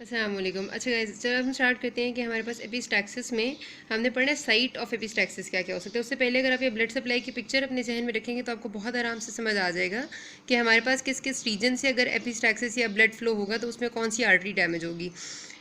अस्सलाम वालेकुम। अच्छा गाइस, चलो हम स्टार्ट करते हैं कि हमारे पास एपिस्टैक्सिस में हमने पढ़ना है साइट ऑफ एपिस्टैक्सिस क्या क्या हो सकता है। उससे पहले अगर आप ये ब्लड सप्लाई की पिक्चर अपने जहन में रखेंगे तो आपको बहुत आराम से समझ आ जाएगा कि हमारे पास किस किस रीजन से अगर एपिस्टैक्सिस या ब्लड फ्लो होगा तो उसमें कौन सी आर्टरी डैमेज होगी।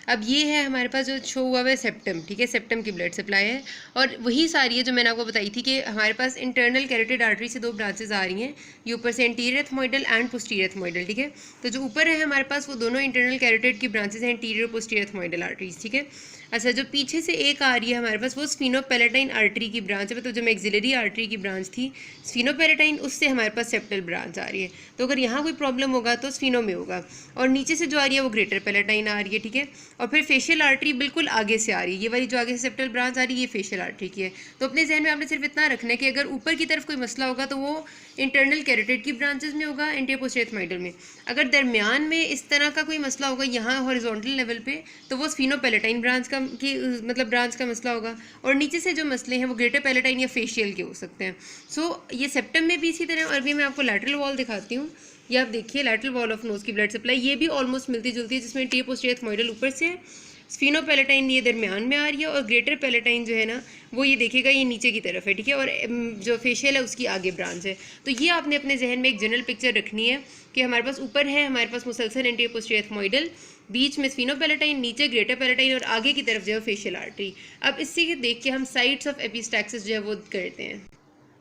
अब ये है हमारे पास जो शो हुआ हुआ है सेप्टम, ठीक है, सेप्टम की ब्लड सप्लाई है। और वही सारी है जो मैंने आपको बताई थी कि हमारे पास इंटरनल कैरोटिड आर्टरी से दो ब्रांचेस आ रही हैं, ये ऊपर से anterior ethmoidal and posterior ethmoidal, ठीक है। तो जो ऊपर है हमारे पास वो दोनों इंटरनल कैरोटिड की ब्रांचेस हैं, एंटीरियर पोस्टीरियर एथमोइडल आर्टरीज, ठीक है। अच्छा, जो पीछे से एक आ रही है हमारे पास वो स्फीनोपेलेटाइन आर्टरी की ब्रांच है, मतलब जो मैक्सिलरी आर्टरी की ब्रांच थी स्फीनोपेलेटाइन, उससे हमारे पास सेप्टल ब्रांच आ रही है। तो अगर यहाँ कोई प्रॉब्लम होगा तो स्फीनो में होगा, और नीचे से जो आ रही है वो ग्रेटर पेलेटाइन आ रही है, ठीक है। और फिर फेशियल आर्टरी बिल्कुल आगे से आ रही है, ये वाली जो आगे से सेप्टल ब्रांच आ रही है ये फेशियल आर्टरी की है। तो अपने जहन में आपने सिर्फ इतना रखना है कि अगर ऊपर की तरफ कोई मसला होगा तो वो इंटरनल कैरोटिड की ब्रांचेस में होगा, एंटीरियर पोस्टीरियर एथमोइडल में। अगर दरमियान में इस तरह का कोई मसला होगा यहाँ हॉरिजॉन्टल लेवल पे तो वो स्फीनोपेलेटाइन ब्रांच का मतलब ब्रांच का मसला होगा। और नीचे से जो मसले हैं वो ग्रेटर पेलेटाइन या फेशियल के हो सकते हैं। ये सेप्टम में भी इसी तरह। और अभी मैं आपको लैटरल वॉल दिखाती हूँ। ये आप देखिए लैटरल वॉल ऑफ नोज की ब्लड सप्लाई, ये भी ऑलमोस्ट मिलती जुलती है, जिसमें एंटीरियर पोस्टीरियर एथमोइडल ऊपर से है, स्फीनोपेलेटाइन ये दरमियान में आ रही है, और ग्रेटर पेलेटाइन जो है ना वो ये देखिएगा ये नीचे की तरफ है, ठीक है। और जो फेशियल है उसकी आगे ब्रांच है। तो ये आपने अपने जहन में एक जनरल पिक्चर रखनी है कि हमारे पास ऊपर है हमारे पास मुसलसल एंटीरियर पोस्टीरियर एथमोइडल, बीच में स्फीनोपेलेटाइन, नीचे ग्रेटर पेलेटाइन, और आगे की तरफ जो है फेशियल आर्टरी। अब इससे देख के हम साइट्स ऑफ एपिस्टैक्सिस जो है वो करते हैं।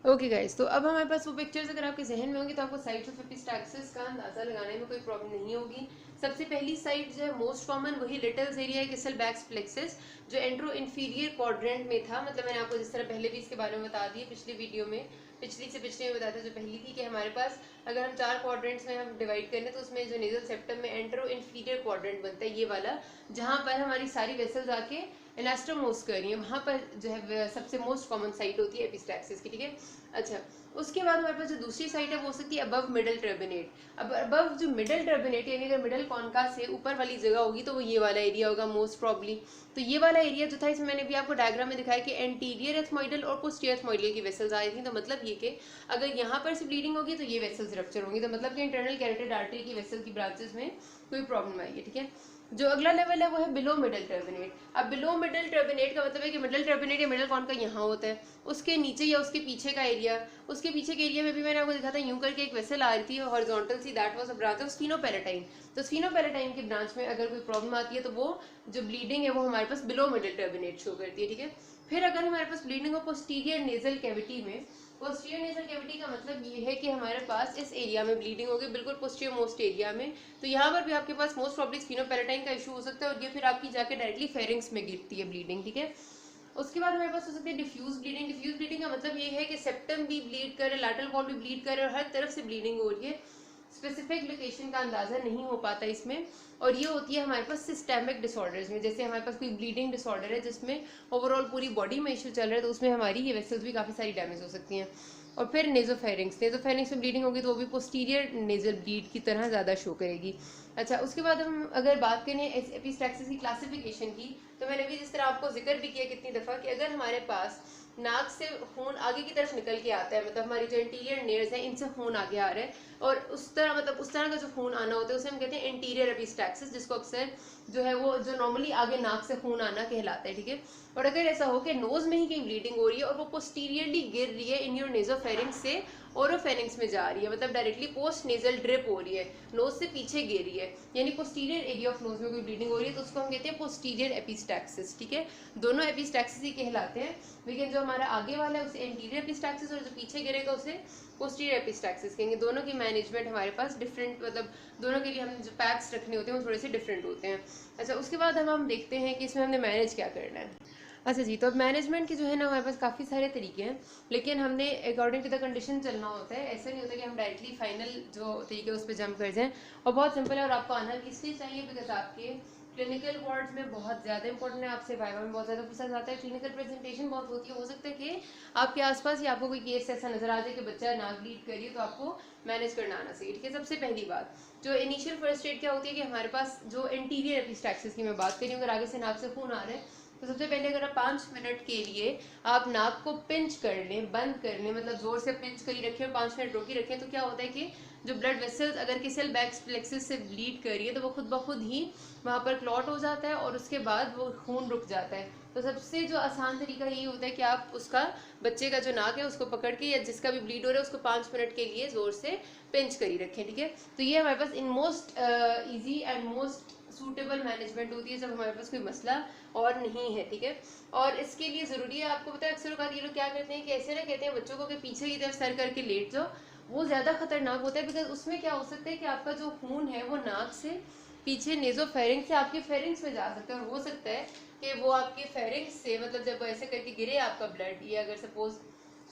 ओके गाइस, तो अब हमारे पास वो पिक्चर्स अगर आपके जहन में होंगी तो आपको साइट्स ऑफ एपिस्टैक्सिस का अंदाजा लगाने में कोई प्रॉब्लम नहीं होगी। सबसे पहली साइट जो है मोस्ट कॉमन वही लिटल्स एरिया है, किसल बैक्स प्लेक्सस, जो एंट्रो इंफीरियर क्वाड्रेंट में था। मतलब मैंने आपको जिस तरह पहले भी इसके बारे में बता दिया पिछली वीडियो में, पिछले में बताया था जो पहली थी, कि हमारे पास अगर हम 4 क्वाड्रेंट्स में हम डिवाइड करें तो उसमें जो नेजल सेप्टम में एंट्रो इंफीरियर क्वाड्रेंट बनता है, ये वाला, जहाँ पर हमारी सारी वेसल्स आके एनास्टोमोस कर रही है, वहाँ पर जो है सबसे मोस्ट कॉमन साइट होती है एपिस्टैक्सिस की, ठीक है। अच्छा, उसके बाद हमारे पास जो दूसरी साइट है वो हो सकती है अबव मिडल टर्बिनेट। अब अबव जो मिडल टर्बिनेट यानी अगर मिडल कॉन्का से ऊपर वाली जगह होगी तो वो ये वाला एरिया होगा मोस्ट प्रॉब्ली। तो ये वाला एरिया जो था इसमें मैंने भी आपको डायग्राम में दिखाया कि एंटीरियर एथमोइडल और पोस्टीरियर एथमोइडल की वेसल्स आई थी। तो मतलब ये कि अगर यहाँ पर से ब्लीडिंग होगी तो ये वेसल्स रप्चर होंगी, तो मतलब कि इंटरनल कैरोटिड आर्टरी की वेसल की ब्रांचेस में कोई प्रॉब्लम आई है, ठीक है। जो अगला लेवल है वो है बिलो मिडल टर्बिनेट। अब बिलो मिडल टर्बिनेट का मतलब है कि मिडल टर्बिनेट या मिडल कॉन का यहाँ होता है, उसके नीचे या उसके पीछे का एरिया, उसके पीछे के एरिया में भी मैंने आपको दिखा था यूं करके एक वेसल आ रही थी horizontal see, that was a branch of sphenopalatine. तो स्फीनोपेलेटाइन की ब्रांच में अगर कोई प्रॉब्लम आती है तो वो जो ब्लीडिंग है वो हमारे पास बिलो मिडल टर्बिनेट शो करती है, ठीक है। फिर अगर हमारे पास ब्लीडिंग हो पोस्टीरियर नेजल कैविटी में, पोस्टीरियर नेजल कैविटी का मतलब ये है कि हमारे पास इस एरिया में ब्लीडिंग होगी, बिल्कुल पोस्टीरियर मोस्ट एरिया में। तो यहाँ पर भी आपके पास मोस्ट प्रॉब्ली स्फीनोपेलेटाइन का इशू हो सकता है, और ये फिर आपकी जाके डायरेक्टली फेरिंग्स में गिरती है ब्लीडिंग, ठीक है। उसके बाद हमारे पास हो सकती है डिफ्यूज ब्लीडिंग। डिफ्यूज ब्लीडिंग का मतलब ये है कि सेप्टम भी ब्लीड करे, लैटरल वॉल भी ब्लीड करे, और हर तरफ से ब्लीडिंग हो रही है, स्पेसिफिक लोकेशन का अंदाजा नहीं हो पाता इसमें। और ये होती है हमारे पास सिस्टेमिक डिसऑर्डर्स में, जैसे हमारे पास कोई ब्लीडिंग डिसऑर्डर है जिसमें ओवरऑल पूरी बॉडी में इशू चल रहा है, तो उसमें हमारी ये वेसल्स भी काफ़ी सारी डैमेज हो सकती हैं। और फिर नेजोफेरिंग्स में ब्लीडिंग होगी तो वो भी पोस्टीरियर नेजल ब्लीड की तरह ज़्यादा शो करेगी। अच्छा, उसके बाद हम अगर बात करें एपिस्टैक्सिस की क्लासिफिकेशन की, तो मैंने भी जिस तरह आपको जिक्र भी किया कितनी दफ़ा कि अगर हमारे पास नाक से खून आगे की तरफ निकल के आता है, मतलब हमारी जो इंटीरियर नेयर्स हैं इनसे खून आगे आ रहा है, और उस तरह का जो खून आना होता है उसे हम कहते हैं एंटीरियर एपिस्टैक्सिस, जिसको अक्सर जो है वो जो नॉर्मली आगे नाक से खून आना कहलाता है, ठीक है। और अगर ऐसा हो कि नोज में ही कहीं ब्लीडिंग हो रही है और वो पोस्टीरियरली गिर रही है इन योर नेजोफेरिंग्स से ओरोफेरिंग्स में जा रही है, मतलब डायरेक्टली पोस्ट नेजल ड्रिप हो रही है, नोज से पीछे गिर रही है, यानी पोस्टीरियर एरिया ऑफ नोज में कोई ब्लीडिंग हो रही है, तो उसको हम कहते हैं पोस्टीरियर एपिस्टैक्सिस, ठीक है। दोनों एपिस्टैक्सिस ही कहलाते हैं, लेकिन जो हमारा आगे वाला है उसे एंटीरियर एपिस्टैक्सिस, और जो पीछे गिरेगा उसे पोस्टीरियर एपिस्टैक्सिस कहेंगे। दोनों की मैनेजमेंट हमारे पास डिफरेंट, मतलब दोनों के लिए हम जो पैक्स रखने होते हैं वो थोड़े से डिफरेंट होते हैं। अच्छा, उसके बाद हम देखते हैं कि इसमें हमने मैनेज क्या करना है। अच्छा जी, तो अब मैनेजमेंट के जो है ना हमारे पास काफ़ी सारे तरीके हैं, लेकिन हमने अकॉर्डिंग टू द कंडीशन चलना होता है। ऐसा नहीं होता कि हम डायरेक्टली फाइनल जो तरीके उस पर जंप कर जाएं। और बहुत सिंपल है, और आपको आना इसलिए चाहिए बिकॉज आपके क्लिनिकल वार्ड्स में बहुत ज़्यादा इंपॉर्टेंट है, आपसे वाइवा में बहुत ज़्यादा पूछा जाता है, क्लिनिकल प्रेजेंटेशन बहुत होती है। हो सकता है कि आपके आसपास ही आपको कोई केस ऐसा नजर आ जाए कि बच्चा नाक ब्लीड करिए, तो आपको मैनेज करना आना चाहिए, ठीक है। सबसे पहली बात जो इनिशियल फर्स्ट एड क्या होती है कि हमारे पास जो इंटीरियर एपिस्टैक्सिस की मैं बात करी, अगर आगे से नाक से खून आ रहा है तो सबसे पहले अगर आप 5 मिनट के लिए आप नाक को पिंच कर लें, बंद कर लें, मतलब जोर से पिंच कर ही रखें और 5 मिनट रोकी रखें, तो क्या होता है कि जो ब्लड वेसल्स अगर किसी सेल बैक प्लेक्सिस से ब्लीड कर रही है तो वो खुद ब खुद ही वहाँ पर क्लॉट हो जाता है और उसके बाद वो खून रुक जाता है। तो सबसे जो आसान तरीका यही होता है कि आप उसका बच्चे का जो नाक है उसको पकड़ के या जिसका भी ब्लीड हो रहा है उसको 5 मिनट के लिए जोर से पिंच कर ही रखें, ठीक है। तो ये हमारे पास in most easy and most suitable management होती है जब हमारे पास कोई मसला और नहीं है, ठीक है। और इसके लिए ज़रूरी है, आपको पता है अक्सर ये लोग क्या करते हैं कि ऐसे ना कहते हैं बच्चों को कि पीछे की तरफ सर करके लेट जाओ, वो ज़्यादा खतरनाक होता है बिकॉज उसमें क्या हो सकता है कि आपका जो खून है वो नाक से पीछे नेजोफेरिंक्स से आपके फेरिंग्स में जा सकता है और हो सकता है कि वो आपके फेरिंग्स से मतलब जब ऐसे करके गिरे आपका ब्लड, या अगर सपोज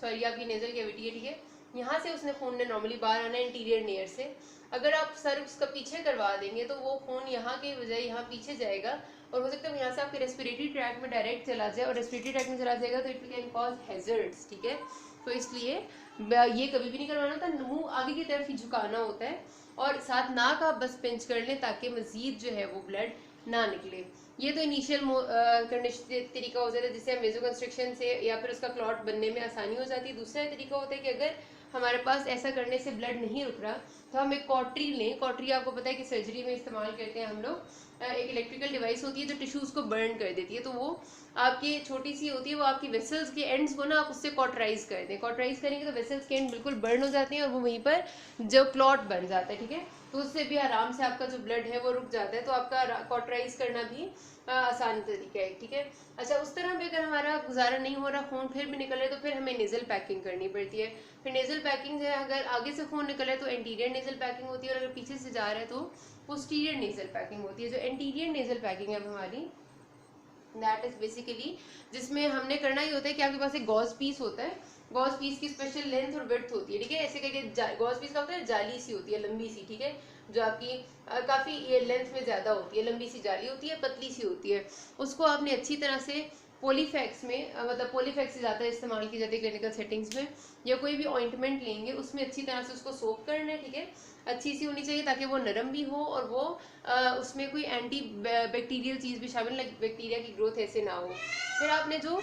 सॉरी आपकी नेजल कैविटी है, ठीक है, यहाँ से उसने खून ने नॉर्मली बाहर आना है इंटीरियर नेयर से, अगर आप सर उसका पीछे करवा देंगे तो वो खून यहाँ के बजाय यहाँ पीछे जाएगा और हो सकता है यहाँ से आपके रेस्पिरेटरी ट्रैक में डायरेक्ट चला जाए और रेस्पिरेटरी ट्रैक में चला जाएगा तो इट कैन कॉज हैजर्ड्स, ठीक है। तो इसलिए ये कभी भी नहीं करवाना होता, मुंह आगे की तरफ ही झुकाना होता है और साथ नाक आप बस पिंच कर लें ताकि मजीद जो है वो ब्लड ना निकले। ये तो इनिशियल तरीका हो जाता है जिससे हम वेजोकंस्ट्रिक्शन से या फिर उसका क्लॉट बनने में आसानी हो जाती है। दूसरा तरीका होता है कि अगर हमारे पास ऐसा करने से ब्लड नहीं रुक रहा तो हम एक कॉटरी लें। कॉटरी आपको पता है कि सर्जरी में इस्तेमाल करते हैं हम लोग, एक इलेक्ट्रिकल डिवाइस होती है जो टिश्यूज को बर्न कर देती है, तो वो आपकी छोटी सी होती है, वो आपकी वेसल्स के एंड्स को ना आप उससे कॉटराइज कर दें, कॉटराइज करेंगे तो वेसल्स के एंड बिल्कुल बर्न हो जाते हैं और वो वहीं पर जो क्लॉट बन जाता है, ठीक है। तो उससे भी आराम से आपका जो ब्लड है वो रुक जाता है, तो आपका कॉटराइज करना भी आसान तरीका है, ठीक है। अच्छा, उस तरह भी अगर हमारा गुजारा नहीं हो रहा, खून फिर भी निकल रहा है, तो फिर हमें नेजल पैकिंग करनी पड़ती है। फिर नेजल पैकिंग जो है, अगर आगे से खून निकल रहा है तो एंटीरियर नेजल पैकिंग होती है और अगर पीछे से जा रहा है तो पोस्टीरियर नेजल पैकिंग होती है। जो एंटीरियर नेजल पैकिंग है हमारी, दैट इज बेसिकली जिसमें हमने करना ही होता है कि आपके पास एक गॉज पीस होता है, गॉज पीस की स्पेशल लेंथ और विड्थ होती है, ठीक है। ऐसे करके गॉज पीस का होता है जाली सी होती है, लंबी सी, ठीक है, जो आपकी काफी ये लेंथ में ज्यादा होती है, लंबी सी जाली होती है, पतली सी होती है। उसको आपने अच्छी तरह से पोलीफैक्स में मतलब पोलीफैक्स ज़्यादा इस्तेमाल की जाती है क्लिनिकल सेटिंग्स में, या कोई भी ऑइंटमेंट लेंगे उसमें अच्छी तरह से उसको सोक करना है, ठीक है। अच्छी सी होनी चाहिए ताकि वो नरम भी हो और वो उसमें कोई एंटी बैक्टीरियल चीज़ भी शामिल, बैक्टीरिया की ग्रोथ ऐसे ना हो। फिर आपने जो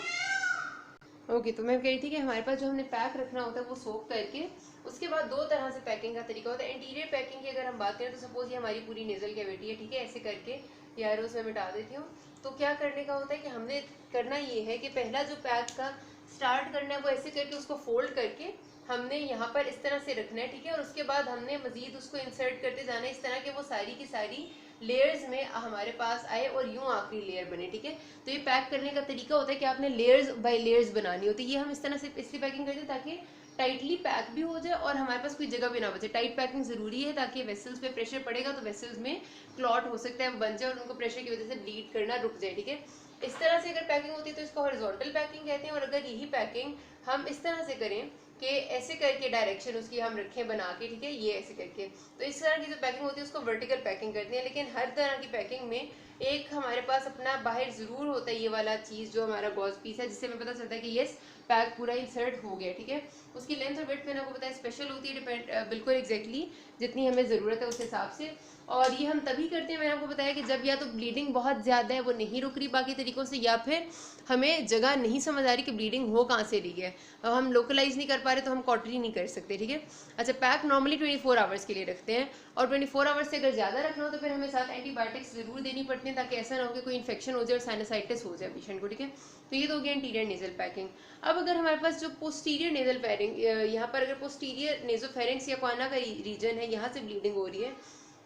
ओके तो मैं कह रही थी कि हमारे पास जो हमने पैक रखना होता है वो सोक करके, उसके बाद दो तरह से पैकिंग का तरीका होता है। इंटीरियर पैकिंग की अगर हम बात करें तो सपोज ये हमारी पूरी नेजल कैविटी है, ठीक है, ऐसे करके ये एरोस में मिटा देती हूँ। तो क्या करने का होता है कि हमने करना ये है कि पहला जो पैक का स्टार्ट करना है वो ऐसे करके उसको फोल्ड करके हमने यहाँ पर इस तरह से रखना है, ठीक है, और उसके बाद हमने मजीद उसको इंसर्ट करते जाना है इस तरह के वो सारी की सारी लेयर्स में हमारे पास आए और यूं आखिरी लेयर बने, ठीक है। तो ये पैक करने का तरीका होता है कि आपने लेयर्स बाय लेयर्स बनानी होती है। ये हम इस तरह से इसलिए पैकिंग करते हैं ताकि टाइटली पैक भी हो जाए और हमारे पास कोई जगह भी ना बचे। टाइट पैकिंग जरूरी है ताकि वेसल्स पे प्रेशर पड़ेगा तो वेसल्स में क्लॉट हो सकता है, बन जाए और उनको प्रेशर की वजह से ब्लीड करना रुक जाए, ठीक है। इस तरह से अगर पैकिंग होती है तो इसको हॉरिजॉन्टल पैकिंग कहते हैं। और अगर यही पैकिंग हम इस तरह से करें कि ऐसे करके डायरेक्शन उसकी हम रखें बना के, ठीक है, ये ऐसे करके, तो इस तरह की जो पैकिंग होती है उसको वर्टिकल पैकिंग करते हैं। लेकिन हर तरह की पैकिंग में एक हमारे पास अपना बाहर जरूर होता है ये वाला चीज़ जो हमारा गॉज पीस है, जिससे हमें पता चलता है कि यस पैक पूरा इंसर्ट हो गया, ठीक है। उसकी लेंथ और वेट मैंने आपको बताया स्पेशल होती है, डिपेंड बिल्कुल एग्जैक्टली जितनी हमें ज़रूरत है उस हिसाब से। और ये हम तभी करते हैं, मैंने आपको बताया कि जब या तो ब्लीडिंग बहुत ज़्यादा है वो नहीं रुक रही बाकी तरीकों से, या फिर हमें जगह नहीं समझ आ रही कि ब्लीडिंग हो कहाँ से रही है, हम लोकलाइज नहीं कर पा रहे तो हम कॉटरी नहीं कर सकते, ठीक है। अच्छा, पैक नॉर्मली 24 आवर्स के लिए रखते हैं और 24 आवर्स से अगर ज़्यादा रखना हो तो फिर हमें साथ एंटीबायोटिक्स ज़रूर देनी पड़ती है ताकि ऐसा ना हो कि कोई इन्फेक्शन हो जाए और साइनसाइटिस हो जाए पेशेंट को, ठीक है। तो ये तो हो गया इंटीरियर नेजल पैकिंग। अब अगर हमारे पास जो पोस्टीरियर नेजल पैकिंग, यहाँ पर अगर पोस्टीरियर नेजोफेरिंक्स या कोना का रीजन है, यहाँ से ब्लीडिंग हो रही है,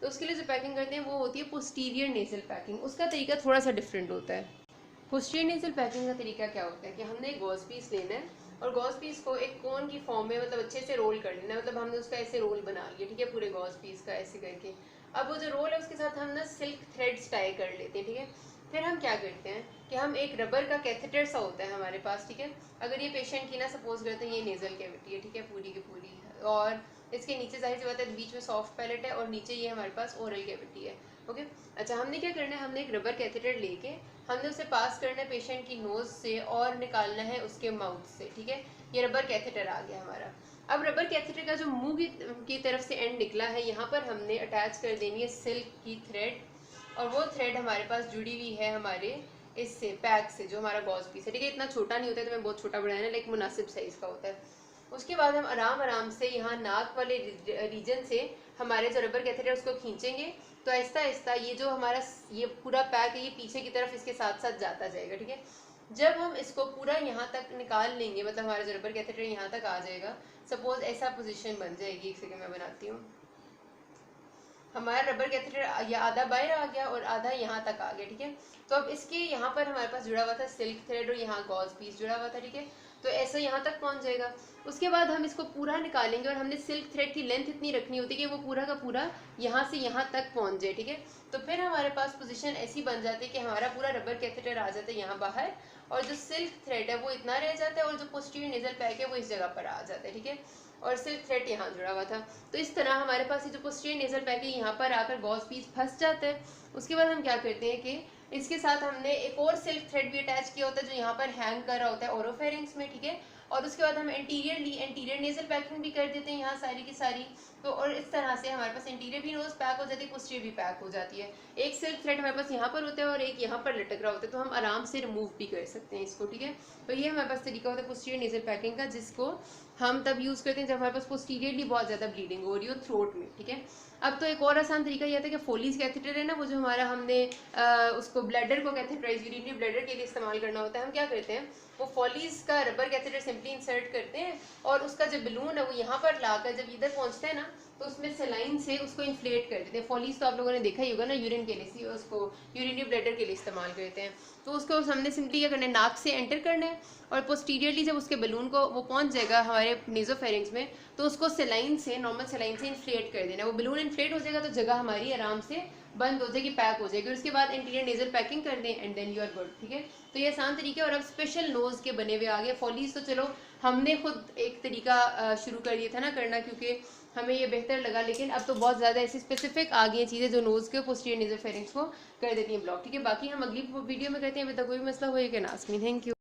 तो उसके लिए जो पैकिंग करते हैं वो होती है पोस्टीरियर नेजल पैकिंग। उसका तरीका थोड़ा सा डिफरेंट होता है। पोस्टीरियर नेजल पैकिंग का तरीका क्या होता है कि हमने एक गॉज पीस लेना है और गॉज पीस को एक कोन की फॉर्म में मतलब अच्छे से रोल कर लेना है, मतलब हमने उसका ऐसे रोल बना लिया, ठीक है, पूरे गॉज पीस का ऐसे करके। अब वो जो रोल है उसके साथ हम ना सिल्क थ्रेड्स टाई कर लेते हैं, ठीक है। फिर हम क्या करते हैं कि हम एक रबर का कैथेटर सा होता है हमारे पास, ठीक है। अगर ये पेशेंट की ना सपोज करते हैं ये नेजल कैविटी है, ठीक है, पूरी की पूरी, और इसके नीचे जाहिर सी बात है बीच में सॉफ्ट पैलेट है और नीचे ये हमारे पास ओरल कैविटी है, ओके। अच्छा, हमने क्या करना है, हमने एक रबर कैथेटर लेके हमने उसे पास करना है पेशेंट की नोज से और निकालना है उसके माउथ से, ठीक है। ये रबर कैथेटर आ गया हमारा। अब रबर कैथेटर का जो मुंह की तरफ से एंड निकला है, यहाँ पर हमने अटैच कर देनी है सिल्क की थ्रेड, और वो थ्रेड हमारे पास जुड़ी हुई है हमारे इससे पैक से, जो हमारा गॉज पीस है, ठीक है, इतना छोटा नहीं होता है, तो मैं बहुत छोटा बनाया ना, लेकिन मुनासिब साइज का होता है। उसके बाद हम आराम आराम से यहाँ नाक वाले रीजन से हमारे जो रबर कैथेटर है उसको खींचेंगे, तो आहिस्ता आहिस्ता ये जो हमारा ये पूरा पैक है ये पीछे की तरफ इसके साथ साथ जाता जाएगा, ठीक है। जब हम इसको पूरा यहाँ तक निकाल लेंगे, मतलब हमारा जो रबर कैथेटर यहाँ तक आ जाएगा, सपोज ऐसा पोजीशन बन जाएगी, एक सेकंड मैं बनाती हूँ। हमारा रबर कैथेटर या आधा बाहर आ गया और आधा यहाँ तक आ गया, ठीक है। तो अब इसके यहाँ पर हमारे पास जुड़ा हुआ था सिल्क थ्रेड और यहाँ गॉज पीस जुड़ा हुआ था, ठीक है। तो ऐसे यहाँ तक पहुँच जाएगा। उसके बाद हम इसको पूरा निकालेंगे और हमने सिल्क थ्रेड की लेंथ इतनी रखनी होती है कि वो पूरा का पूरा यहाँ से यहाँ तक पहुँच जाए, ठीक है। तो फिर हमारे पास पोजीशन ऐसी बन जाती है कि हमारा पूरा रबर कैथेटर आ जाता है यहाँ बाहर, और जो सिल्क थ्रेड है वो इतना रह जाता है, और जो पोस्टीरियर नेजल पैक है वो इस जगह पर आ जाता है, ठीक है। और सिल्क थ्रेड यहाँ जुड़ा हुआ था। तो इस तरह हमारे पास ये जो पोस्टीरियर नेजल पैक है यहाँ पर आकर गॉज पीस फंस जाता है। उसके बाद हम क्या करते हैं कि इसके साथ हमने एक और सिल्क थ्रेड भी अटैच किया होता है जो यहाँ पर हैंग कर रहा होता है ओरोफेरिंग्स में, ठीक है। और उसके बाद हम एंटीरियर नेजल पैकिंग भी कर देते हैं यहाँ सारी की सारी। तो और इस तरह से हमारे पास इंटीरियर भी नोज पैक हो जाती है, पोस्टीरियर भी पैक हो जाती है। एक सिल्क थ्रेड हमारे पास यहाँ पर होता है और एक यहाँ पर लटक रहा होता है, तो हम आराम से रिमूव भी कर सकते हैं इसको, ठीक है। तो ये हमारे पास तरीका होता है पोस्टीरियर नेजल पैकिंग का, जिसको हम तब यूज़ करते हैं जब हमारे पास पोस्टीरियरली बहुत ज़्यादा ब्लीडिंग हो रही हो थ्रोट में, ठीक है। अब तो एक और आसान तरीका यह था कि फोलीज कैथेटर है ना, वो जो हमारा हमने उसको ब्लैडर को कैथेटराइज यूरिनरी ब्लैडर के लिए इस्तेमाल करना होता है, हम क्या करते हैं वो फॉलीज का रबर कैथेटर सिंपली इंसर्ट करते हैं और उसका जो बलून है वो यहाँ पर लाकर जब इधर पहुँचता है ना, तो उसमें सेलाइन से उसको इन्फ्लेट कर देते हैं। फॉलीज तो आप लोगों ने देखा ही होगा ना, यूरिन के लिए उसको यूरिनरी ब्लैडर के लिए इस्तेमाल करते हैं। तो उसको हमने सिंपली क्या करना है, नाक से एंटर करना है और पोस्टीरियरली जब उसके बलून को वो पहुंच जाएगा हमारे नेजोफेरिंग्स में, तो उसको सेलाइन से, नॉर्मल सेलाइन से इन्फ्लेट कर देना है। वो बलून इन्फ्लेट हो जाएगा तो जगह हमारी आराम से बंद हो जाएगी, पैक हो जाएगी। और उसके बाद इंटीरियर नेजल पैकिंग कर दें and then you are good, ठीक है। तो ये आसान तरीके। और अब स्पेशल नोज के बने हुए आ गए फॉलीज, तो चलो हमने खुद एक तरीका शुरू कर दिया था ना करना, क्योंकि हमें ये बेहतर लगा, लेकिन अब तो बहुत ज़्यादा ऐसी स्पेसिफिक आ गई हैं चीज़ें जो नोज़ के पोस्टीरियर नेजोफेरिंग्स को कर देती हैं ब्लॉक, ठीक है। बाकी हम अगली वीडियो में करते हैं, अभी तक कोई मसला हो, you can ask me. Thank you.